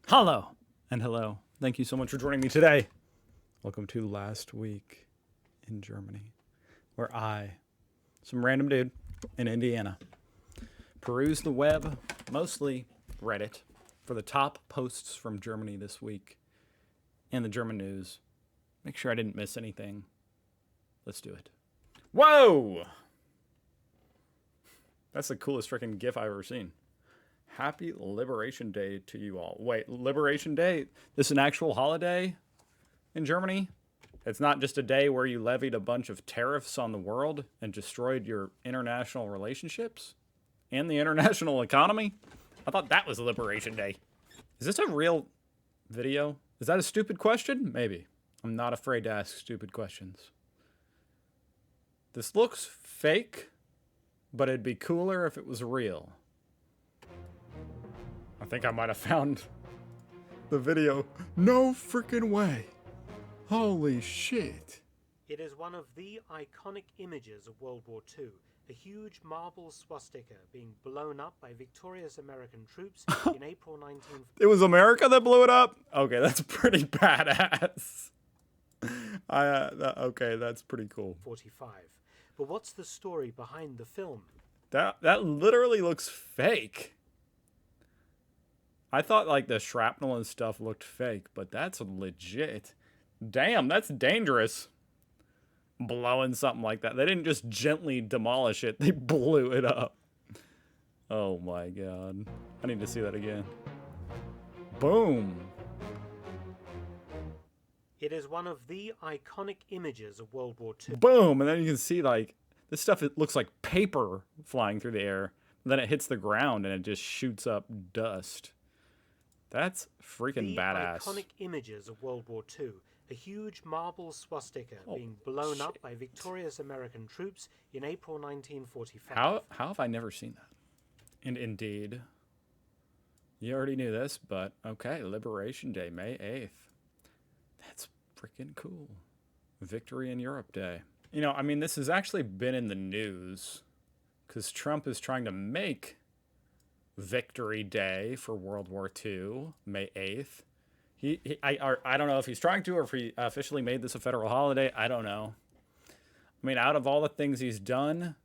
Hello and hello. Thank you so much for joining me today. Welcome to Last Week in Germany, where I, some random dude in Indiana, peruse the web, mostly Reddit, for the top posts from Germany this week and the German news. Make sure I didn't miss anything. Let's do it. Whoa! That's the coolest freaking GIF I've ever seen. Happy Liberation Day to you all. Wait, Liberation Day? This is an actual holiday in Germany? It's not just a day where you levied a bunch of tariffs on the world and destroyed your international relationships and the international economy? I thought that was Liberation Day. Is this a real video? Is that a stupid question? Maybe. I'm not afraid to ask stupid questions. This looks fake, but it'd be cooler if it was real. I think I might have found the video. No freaking way. Holy shit. It is one of the iconic images of World War II, a huge marble swastika being blown up by victorious American troops in April 19... It was America that blew it up? Okay, that's pretty badass. Okay, that's pretty cool. 45. But what's the story behind the film? That literally looks fake. I thought like the shrapnel and stuff looked fake, but that's legit. Damn, that's dangerous. Blowing something like that. They didn't just gently demolish it. They blew it up. Oh my god. I need to see that again. Boom. It is one of the iconic images of World War II. Boom. And then you can see like this stuff, it looks like paper flying through the air. And then it hits the ground and it just shoots up dust. That's freaking badass. The iconic images of World War II. A huge marble swastika being blown up by victorious American troops in April 1945. How have I never seen that? And indeed, you already knew this, but okay, Liberation Day, May 8th. That's freaking cool. Victory in Europe Day. You know, I mean, this has actually been in the news because Trump is trying to make Victory Day for World War II, May 8th. I don't know if he's trying to or if he officially made this a federal holiday. I don't know. I mean, out of all the things he's done,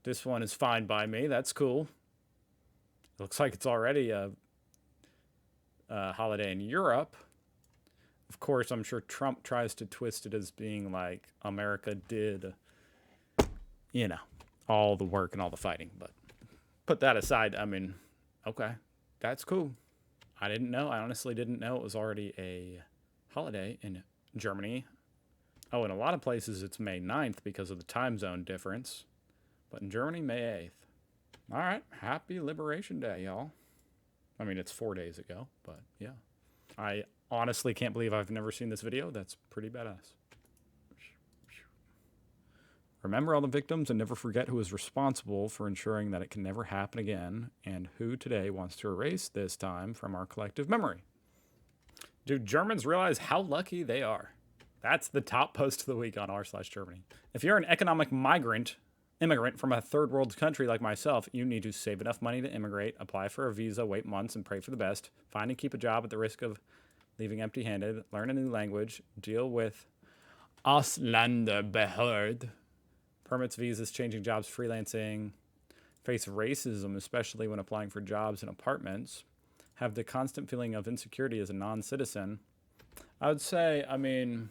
this one is fine by me. That's cool. It looks like it's already a holiday in Europe. Of course, I'm sure Trump tries to twist it as being like America did, you know, all the work and all the fighting. But put that aside, I mean, okay, that's cool. I didn't know. I honestly didn't know it was already a holiday in Germany. Oh, in a lot of places it's May 9th because of the time zone difference. But in Germany, May 8th. All right. Happy Liberation Day, y'all. I mean, it's 4 days ago, but yeah. I honestly can't believe I've never seen this video. That's pretty badass. Remember all the victims and never forget who is responsible for ensuring that it can never happen again and who today wants to erase this time from our collective memory. Do Germans realize how lucky they are? That's the top post of the week on r/Germany. If you're an economic immigrant from a third world country like myself, you need to save enough money to immigrate, apply for a visa, wait months, and pray for the best, find and keep a job at the risk of leaving empty-handed, learn a new language, deal with Ausländerbehörde, permits, visas, changing jobs, freelancing, face racism, especially when applying for jobs and apartments, have the constant feeling of insecurity as a non-citizen. I would say, I mean,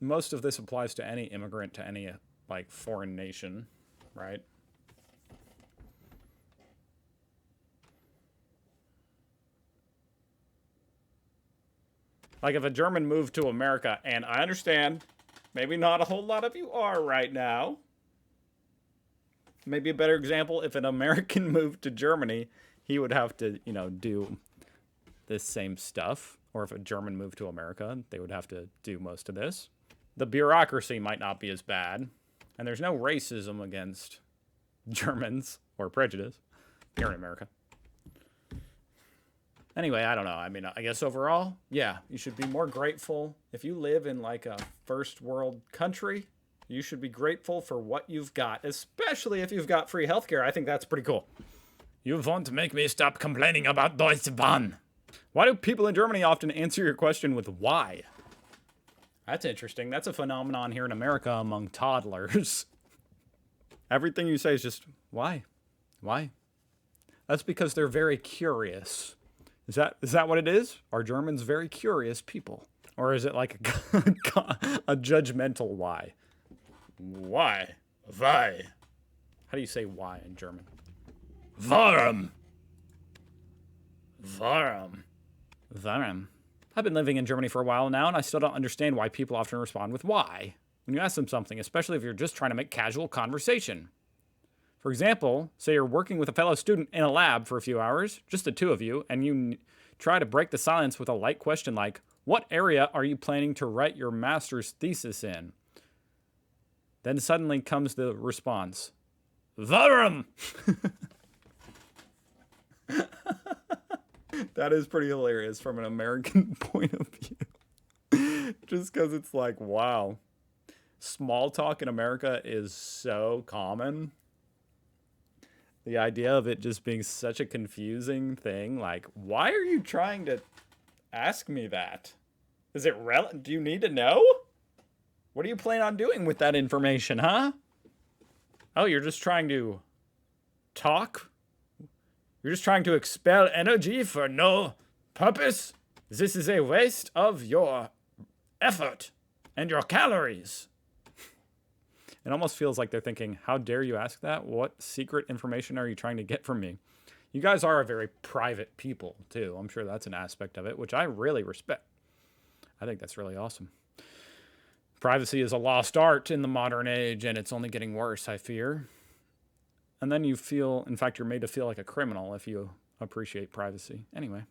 most of this applies to any immigrant to any, like, foreign nation, right? Like, if a German moved to America, and I understand, maybe not a whole lot of you are right now. Maybe a better example, if an American moved to Germany, he would have to, you know, do this same stuff. Or if a German moved to America, they would have to do most of this. The bureaucracy might not be as bad. And there's no racism against Germans or prejudice here in America. Anyway, I don't know. I mean, I guess overall, yeah, you should be more grateful. If you live in like a first world country, you should be grateful for what you've got, especially if you've got free healthcare. I think that's pretty cool. You want to make me stop complaining about Deutsche Bahn. Why do people in Germany often answer your question with why? That's interesting. That's a phenomenon here in America among toddlers. Everything you say is just, why? Why? That's because they're very curious. Is that what it is? Are Germans very curious people? Or is it like a judgmental why? Why? Why? How do you say why in German? Warum? Warum? Warum? I've been living in Germany for a while now, and I still don't understand why people often respond with why when you ask them something, especially if you're just trying to make casual conversation. For example, say you're working with a fellow student in a lab for a few hours, just the two of you, and you try to break the silence with a light question like, what area are you planning to write your master's thesis in? Then suddenly comes the response, Warum? That is pretty hilarious from an American point of view. Just because it's like, wow. Small talk in America is so common. The idea of it just being such a confusing thing. Like, why are you trying to ask me that? Is it do you need to know? What do you plan on doing with that information, huh? Oh, you're just trying to talk? You're just trying to expel energy for no purpose? This is a waste of your effort and your calories. It almost feels like they're thinking, how dare you ask that? What secret information are you trying to get from me? You guys are a very private people, too. I'm sure that's an aspect of it, which I really respect. I think that's really awesome. Privacy is a lost art in the modern age, and it's only getting worse, I fear. And then you feel, in fact, you're made to feel like a criminal if you appreciate privacy. Anyway.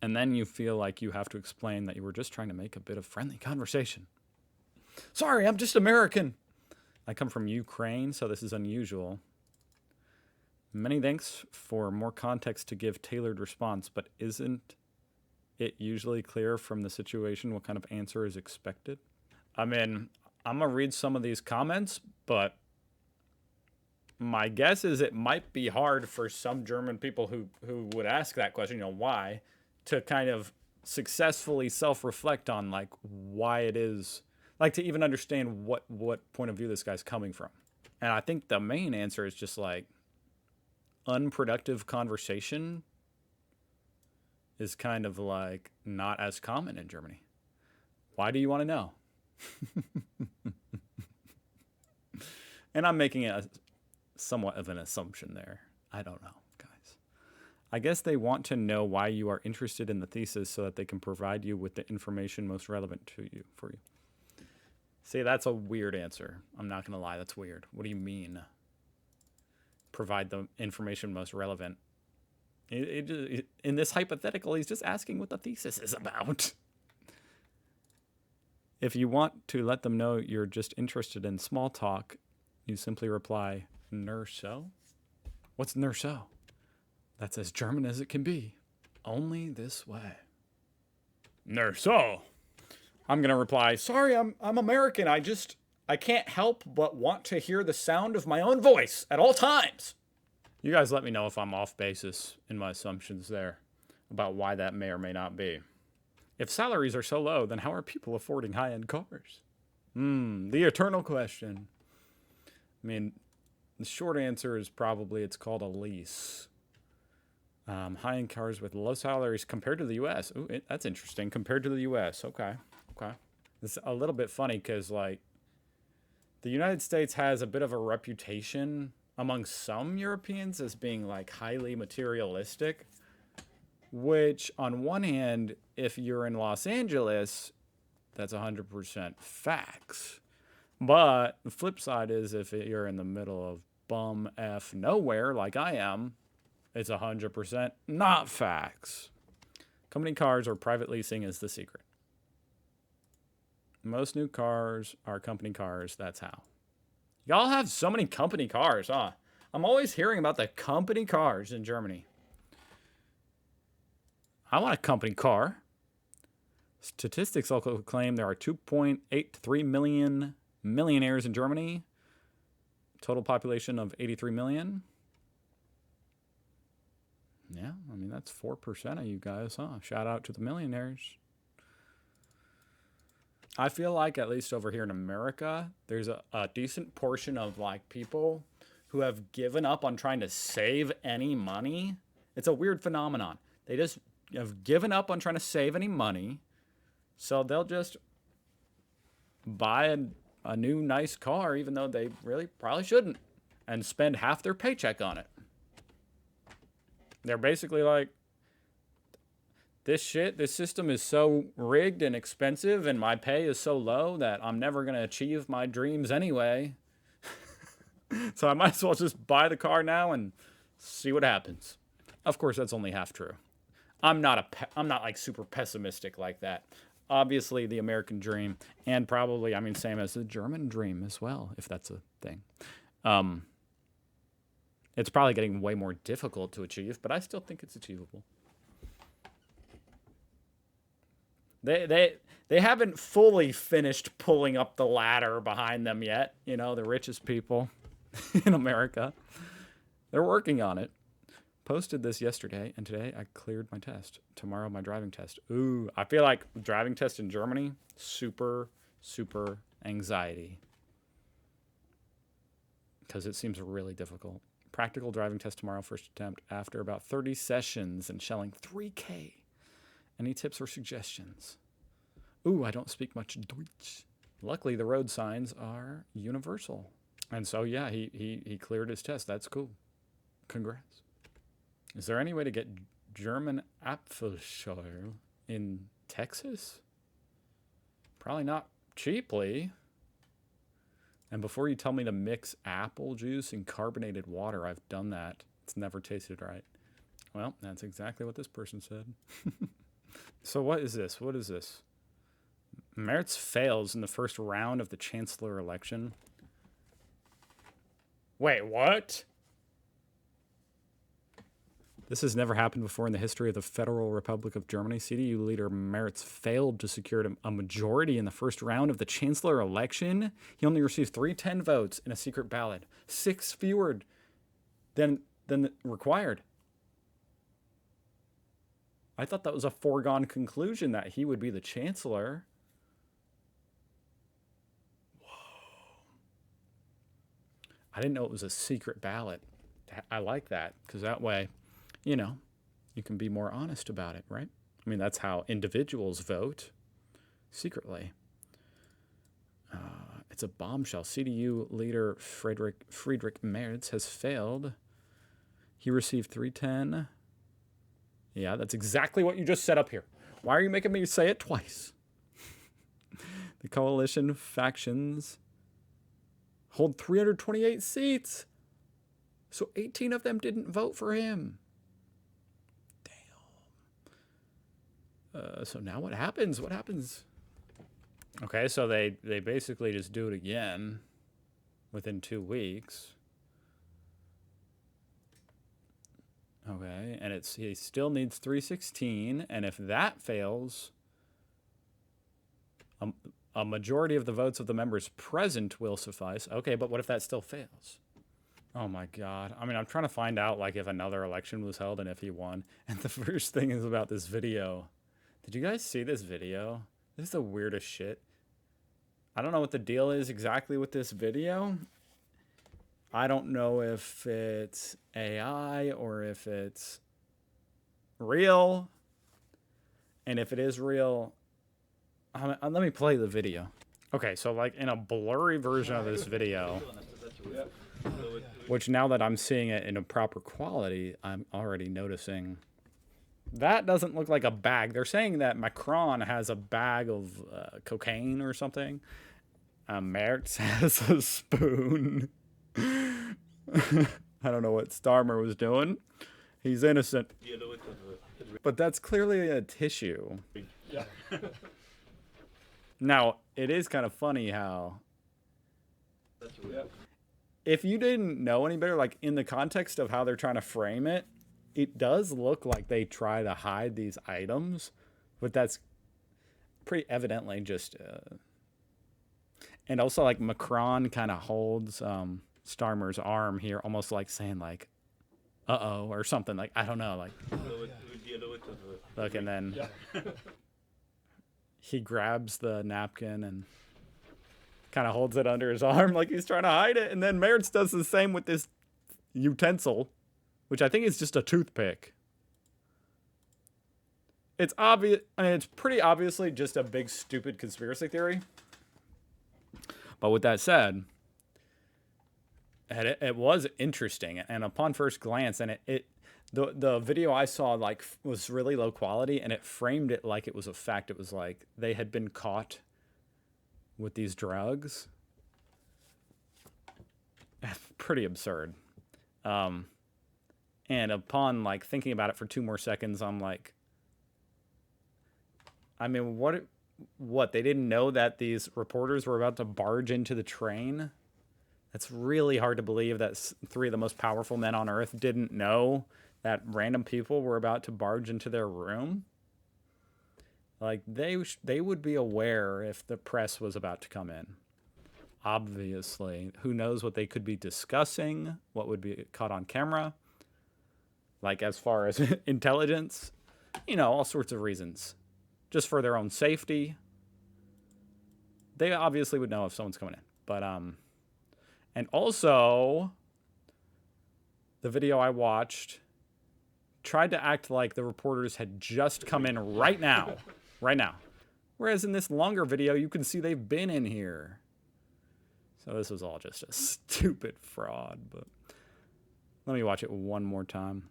And then you feel like you have to explain that you were just trying to make a bit of friendly conversation. Sorry, I'm just American. I come from Ukraine, so this is unusual. Many thanks for more context to give tailored response, but isn't it usually clear from the situation what kind of answer is expected? I mean, I'm going to read some of these comments, but my guess is it might be hard for some German people who would ask that question, why, to kind of successfully self-reflect on, like, why it is, like, to even understand what point of view this guy's coming from. And I think the main answer is just, like, unproductive conversation is kind of, like, not as common in Germany. Why do you want to know? And I'm making a somewhat of an assumption there. I don't know, guys. I guess they want to know why you are interested in the thesis so that they can provide you with the information most relevant to you, for you. See, that's a weird answer. I'm not going to lie, that's weird. What do you mean? Provide the information most relevant. In this hypothetical, he's just asking what the thesis is about. If you want to let them know you're just interested in small talk, you simply reply, nur so? What's nur so? That's as German as it can be. Only this way. Nur so. I'm going to reply, sorry, I'm American. I can't help but want to hear the sound of my own voice at all times. You guys let me know if I'm off basis in my assumptions there about why that may or may not be. If salaries are so low, then how are people affording high-end cars? The eternal question. I mean, the short answer is probably it's called a lease. High-end cars with low salaries compared to the U.S. Ooh, that's interesting. Compared to the U.S. Okay. It's a little bit funny because, like, the United States has a bit of a reputation among some Europeans as being, like, highly materialistic, which, on one hand, if you're in Los Angeles, that's 100% facts. But the flip side is if you're in the middle of bum F nowhere, like I am, it's 100% not facts. Company cars or private leasing is the secret. Most new cars are company cars. That's how. Y'all have so many company cars, huh? I'm always hearing about the company cars in Germany. I want a company car. Statistics also claim there are 2.83 million millionaires in Germany. Total population of 83 million. Yeah, I mean, that's 4% of you guys, huh? Shout out to the millionaires. I feel like, at least over here in America, there's a decent portion of like people who have given up on trying to save any money. It's a weird phenomenon. They just have given up on trying to save any money. So they'll just buy a new nice car, even though they really probably shouldn't, and spend half their paycheck on it. They're basically like, this system is so rigged and expensive, and my pay is so low that I'm never going to achieve my dreams anyway. So I might as well just buy the car now and see what happens. Of course, that's only half true. I'm not like super pessimistic like that. Obviously, the American dream, and probably, I mean, same as the German dream as well, if that's a thing. It's probably getting way more difficult to achieve, but I still think it's achievable. They haven't fully finished pulling up the ladder behind them yet. You know, the richest people in America. They're working on it. Posted this yesterday, and today I cleared my test. Tomorrow, my driving test. Ooh, I feel like driving test in Germany, super, super anxiety. Because it seems really difficult. Practical driving test tomorrow, first attempt, after about 30 sessions and shelling 3K. Any tips or suggestions? Ooh, I don't speak much Deutsch. Luckily, the road signs are universal. And so, yeah, he cleared his test. That's cool. Congrats. Is there any way to get German Apfelschorle in Texas? Probably not cheaply. And before you tell me to mix apple juice and carbonated water, I've done that. It's never tasted right. Well, that's exactly what this person said. So what is this? What is this? Merz fails in the first round of the chancellor election. Wait, what? This has never happened before in the history of the Federal Republic of Germany. CDU leader Merz failed to secure a majority in the first round of the chancellor election. He only received 310 votes in a secret ballot, 6 fewer than required. I thought that was a foregone conclusion that he would be the chancellor. Whoa. I didn't know it was a secret ballot. I like that, because that way, you know, you can be more honest about it, right? I mean, that's how individuals vote, secretly. It's a bombshell. CDU leader Friedrich Merz has failed. He received 310. Yeah, that's exactly what you just said up here. Why are you making me say it twice? The coalition factions hold 328 seats. So 18 of them didn't vote for him. Damn. So now what happens? What happens? Okay, so they basically just do it again within 2 weeks. Okay, and he still needs 316, and if that fails, a majority of the votes of the members present will suffice. Okay, but what if that still fails? Oh my God. I mean, I'm trying to find out like if another election was held and if he won. And the first thing is about this video. Did you guys see this video? This is the weirdest shit. I don't know what the deal is exactly with this video. I don't know if it's AI or if it's real. And if it is real, let me play the video. Okay, so like in a blurry version of this video, which now that I'm seeing it in a proper quality, I'm already noticing that doesn't look like a bag. They're saying that Macron has a bag of cocaine or something. Merz has a spoon. I don't know what Starmer was doing. He's innocent. But that's clearly a tissue. Now, it is kind of funny how if you didn't know any better, like in the context of how they're trying to frame it, it does look like they try to hide these items, but that's pretty evidently just... And also, like, Macron kind of holds Starmer's arm here, almost like saying, like, uh-oh, or something. Like, I don't know. Like, look, and then he grabs the napkin and kind of holds it under his arm like he's trying to hide it. And then Mertz does the same with this utensil, which I think is just a toothpick. It's obvious. I mean, it's pretty obviously just a big, stupid conspiracy theory. But with that said, it was interesting. And upon first glance, and the video I saw like was really low quality, and it framed it like it was a fact. It was like they had been caught with these drugs. Pretty absurd. And upon like thinking about it for 2 more seconds, I'm like, I mean, what? They didn't know that these reporters were about to barge into the train? It's really hard to believe that 3 of the most powerful men on Earth didn't know that random people were about to barge into their room. Like, they would be aware if the press was about to come in. Obviously. Who knows what they could be discussing? What would be caught on camera? Like, as far as intelligence? You know, all sorts of reasons. Just for their own safety. They obviously would know if someone's coming in. But, and also, the video I watched tried to act like the reporters had just come in right now. Right now. Whereas in this longer video, you can see they've been in here. So this was all just a stupid fraud. But let me watch it one more time.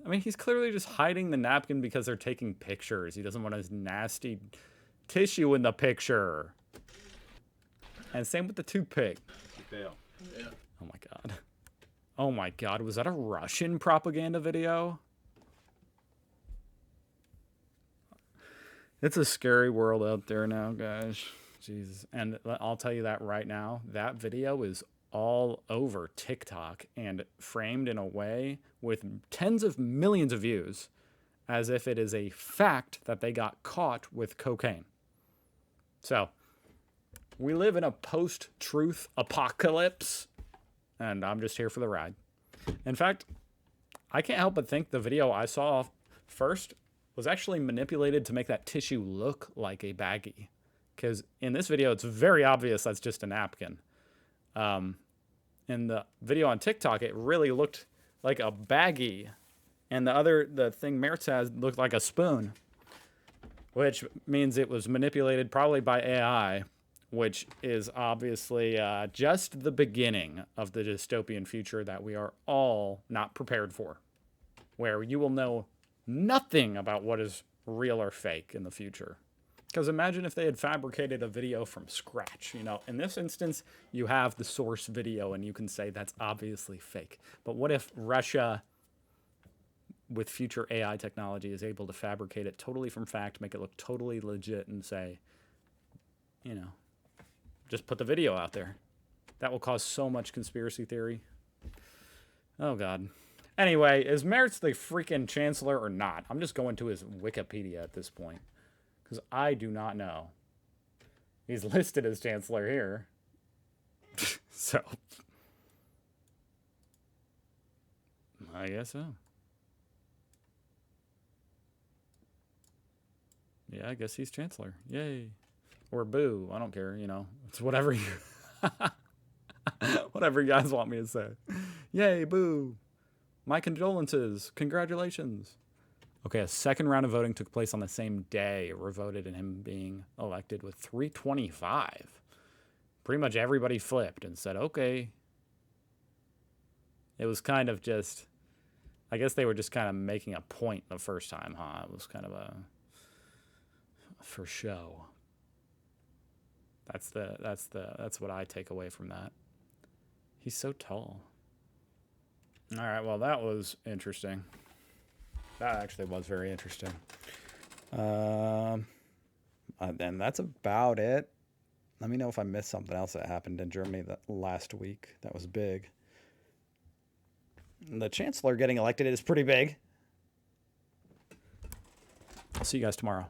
I mean, he's clearly just hiding the napkin because they're taking pictures. He doesn't want his nasty tissue in the picture. And same with the toothpick. Yeah. Oh my god. Oh my god, was that a Russian propaganda video? It's a scary world out there now, guys. Jesus. And I'll tell you that right now. That video is all over TikTok and framed in a way with tens of millions of views as if it is a fact that they got caught with cocaine. So, we live in a post-truth apocalypse, and I'm just here for the ride. In fact, I can't help but think the video I saw first was actually manipulated to make that tissue look like a baggie. Because in this video, it's very obvious that's just a napkin. In the video on TikTok, it really looked like a baggie. And the thing Mertz has looked like a spoon. Which means it was manipulated probably by AI. Which is obviously just the beginning of the dystopian future that we are all not prepared for. Where you will know nothing about what is real or fake in the future. Because imagine if they had fabricated a video from scratch. You know, in this instance, you have the source video and you can say that's obviously fake. But what if Russia, with future AI technology, is able to fabricate it totally from fact, make it look totally legit, and say, you know, just put the video out there. That will cause so much conspiracy theory. Oh, God. Anyway, is Mertz the freaking chancellor or not? I'm just going to his Wikipedia at this point. Because I do not know. He's listed as chancellor here. So. I guess so. Yeah, I guess he's chancellor. Yay. Or boo. I don't care, you know. It's whatever you... whatever you guys want me to say. Yay, boo. My condolences. Congratulations. Okay, a second round of voting took place on the same day. It voted in him being elected with 325. Pretty much everybody flipped and said, okay. It was kind of just... I guess they were just kind of making a point the first time, huh? It was kind of a... for show. That's what I take away from that. He's so tall. All right, well, that was interesting. That actually was very interesting. Then that's about it. Let me know if I missed something else that happened in Germany last week. That was big. The chancellor getting elected is pretty big. I'll see you guys tomorrow.